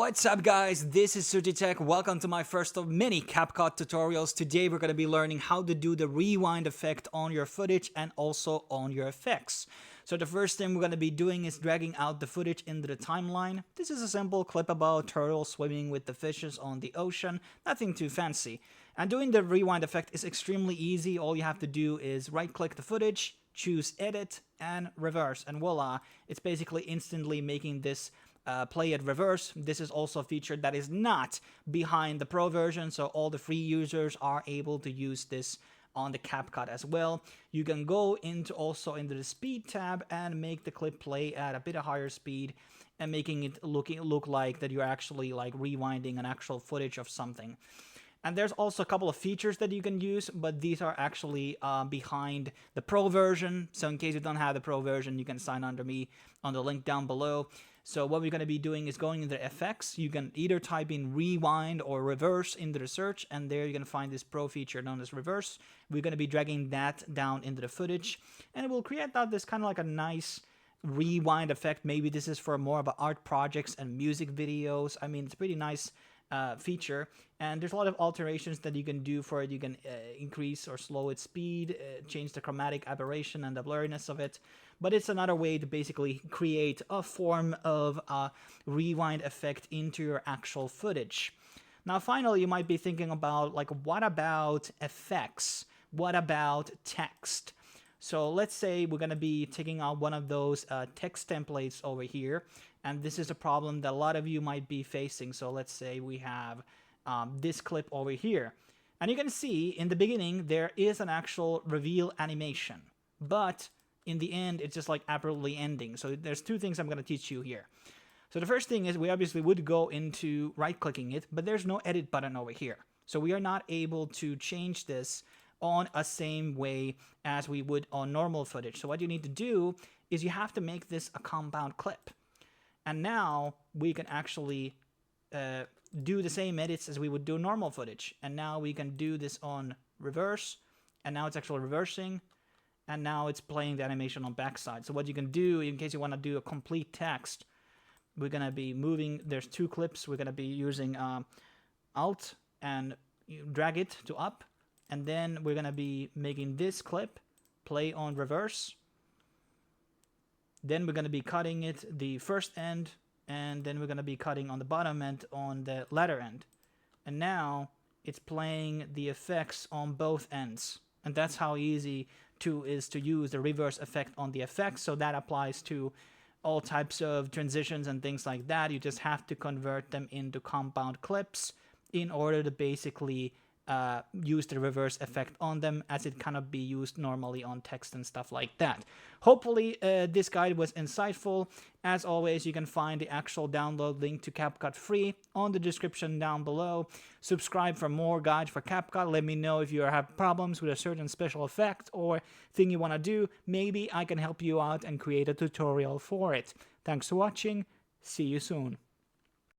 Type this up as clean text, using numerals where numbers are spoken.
What's up guys, this is Tech. Welcome to my first of many CapCut tutorials. Today we're going to be learning how to do the rewind effect on your footage and also on your effects. So the first thing we're going to be doing is dragging out the footage into the timeline. This is a simple clip about turtles swimming with the fishes on the ocean, nothing too fancy. And doing the rewind effect is extremely easy. All you have to do is right click the footage, choose edit and reverse, and voila, it's basically instantly making this play at reverse. This is also a feature that is not behind the Pro version, so all the free users are able to use this on the CapCut as well. You can go into the speed tab and make the clip play at a bit of higher speed and making it look like that you're actually like rewinding an actual footage of something. And there's also a couple of features that you can use, but these are actually behind the Pro version. So in case you don't have the Pro version, you can sign under me on the link down below. So what we're going to be doing is going into effects. You can either type in rewind or reverse into the search, and there you're going to find this Pro feature known as reverse. We're going to be dragging that down into the footage, and it will create out this kind of like a nice rewind effect. Maybe this is for more about art projects and music videos. I mean, it's a pretty nice feature, and there's a lot of alterations that you can do for it. You can increase or slow its speed, change the chromatic aberration and the blurriness of it, but it's another way to basically create a form of a rewind effect into your actual footage. Now finally, you might be thinking about, like, what about effects? What about text? So let's say we're going to be taking out one of those text templates over here, and this is a problem that a lot of you might be facing. So let's say we have this clip over here, and you can see in the beginning there is an actual reveal animation, but in the end it's just like abruptly ending. So there's two things I'm going to teach you here. So the first thing is we obviously would go into right clicking it, but there's no edit button over here, so we are not able to change this on a same way as we would on normal footage. So what you need to do is you have to make this a compound clip. And now we can actually do the same edits as we would do normal footage. And now we can do this on reverse, and now it's actually reversing, and now it's playing the animation on backside. So what you can do, in case you want to do a complete text, we're going to be moving, there's two clips, we're going to be using Alt and drag it to up, and then we're going to be making this clip play on reverse. Then we're going to be cutting it the first end, and then we're going to be cutting on the bottom end on the latter end. And now it's playing the effects on both ends. And that's how easy is to use the reverse effect on the effects. So that applies to all types of transitions and things like that. You just have to convert them into compound clips in order to basically use the reverse effect on them, as it cannot be used normally on text and stuff like that. Hopefully this guide was insightful. As always, you can find the actual download link to CapCut free on the description down below. Subscribe for more guides for CapCut. Let me know if you have problems with a certain special effect or thing you want to do. Maybe I can help you out and create a tutorial for it. Thanks for watching. See you soon.